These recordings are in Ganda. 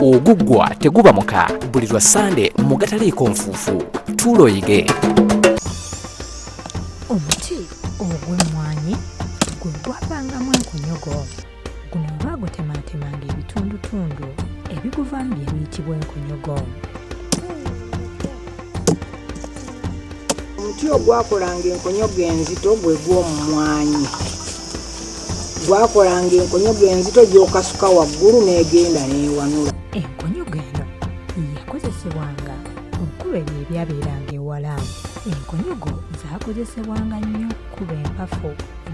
Oguggwa teguba muka buli lwa Sande mu gataliiko nfuufu. Tuloyige. Omuti ogw'emmwanyi gwe gwabangamu enkonyogo. Guno baagutematemanga ebitundutundu ebiguvaamu bye biyitibwa enkonyogo. Omuti ogwakolanga enkonyogo enzito gwe gw'omumwanyi. Gwakolanga enkonyogo enzito gy'okasuka waggulu n'egenda n'ewanula. Enkonyogo eno yakozesebwanga okuba ebyo ebyabeeranga ewala. Enkonyogo zaakozesebwanga nnyo okuba empafu,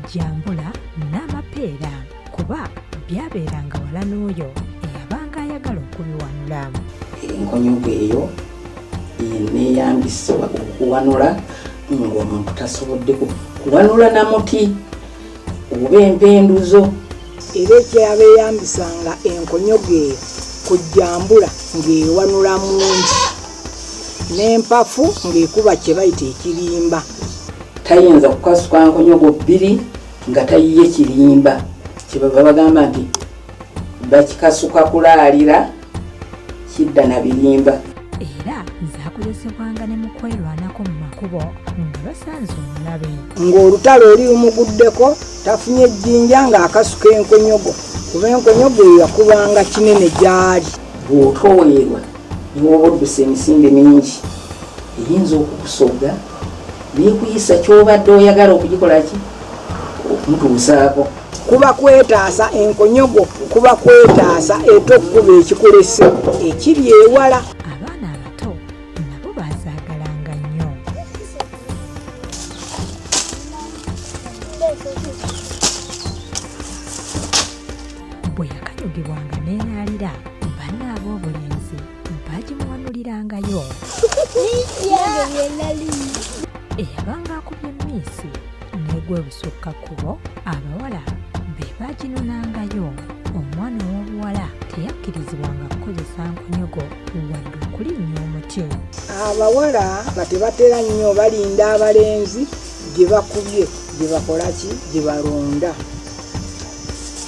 jjambula n'amapeera kuba byabeeranga wala n'oyo eyabanga ayagala okubiwanula. Enkonyogo eyo neeyambisibwa okuwanula ng'omuntu tasobodde kuwanula na muti oba empenduzo. Era ekyaba eyambisanga enkonyogo eyo kujjambula ng'ewanula mungi, n'empafu ng'ekuba kye bayita ekirimba. Tayinza kukasuka nkonyogo bbiri nga tayiye kirimba. Kyebava bagamba nti bakikasuka kulaalira kidda na birimba. Era zaakozesebwanga ne mu kwerwanako mu makubo nga basanze omulabe. Ng'olutalo oli lumuguddeko tafunye ejjinja ng'akasuka enkonyogo, kuba enkonyogo eyo yakubanga kinene gy'ali. Bw'otoowerwa niwoba oddusa emisinde mingi eyinza okukusogga n'ekuyisa ky'obadde oyagala okugikola ki okumutuusaako. Kuba kwetaasa enkonyogo, kuba kwetaasa ate okuba ekikolese ekiri ewala. Abaana abato nabo baazaagalanga nnyo. Bwe yakanyugibwanga n'eraalira, banne ab'obulenzi baagimuwanulirangayo. Eyabanga akubye emmisi n'egwa ebusukkakubo, abawala be baaginonangayo. Omwana ow'obuwala teyakkirizibwanga kukozesa nkonyogo wadde okulinnya omuti. Abawala nga tebatera nnyo balinda abalenzi gye bakubye, gye bakola ki, gye balonda,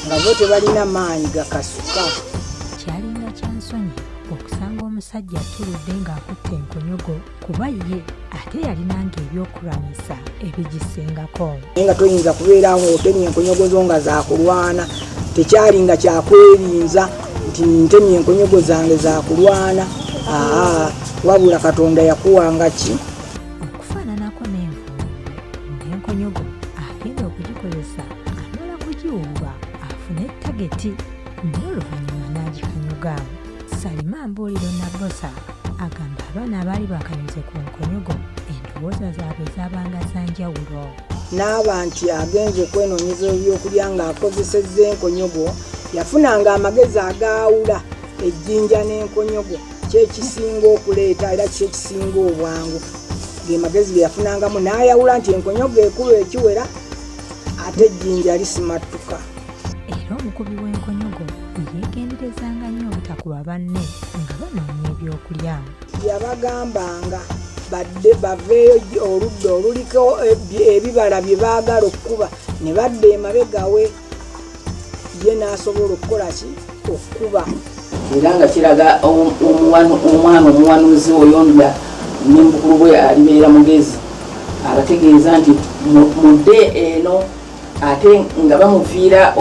nga bo tebalina maanyi gakasuka. Kyalinga kya nsonyi okusanga omusajja atuludde ng'akutte enkonyogo kuba ye ate yalinanga ebyokulwanyisa ebigisingako. Naye nga toyinza kubeera awo otemye enkonyogo zo nga zakulwana. Tekyalinga kyakwerinza nti ntemye enkonyogo zange zakulwana. Wabula Katonda yakuwanga ki? Okufaananako n'envundu n'enkonyogo agenda okugikozesa amala kugiwuuba afune ettageti n'oluvannyuma n'agikanyoga. Salima Mbuuliro Nabbosa agamba abaana abaali bakanyuze ku nkonyogo endowooza zaabwe zaabanga za njawulo. N'aba nti agenze okwenoonyeza ebyokulya ng'akozesezza enkonyogo yafunanga amagezi agaawula ejjinja n'enkonyogo kyekisinga okuleeta era kyekisinga obwangu. Ge magezi ge yafunangamu n'ayawula nti enkonyogo ekuba ekiwera ate ejjinja lisimattuka. Era omukubi w'enkonyogo yeegenderezanga nnyo obutakuba banne nga banoonya ebyokulya. Yabagambanga badde baveeyo oludda oluliko ebibala bye baagala okukuba ne badda emabegawe, ye n'asobola okukola ki? Okukuba. Era nga kiraga omwana omuwanuzi oyo nga n'embukulu bwe alibeera mugezi, abategeeza nti mudde eno ate nga bamufiira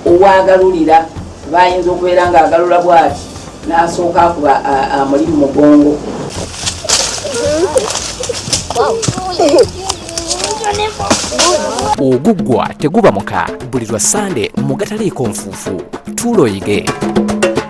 owagalulira. Bayinza okubeera ng'agalula bw'ati n'asooka akuba amuli mu mugongo. Oguggwa teguba muka buli lwa Sande mu gataliiko nfuufu. Tuloyige.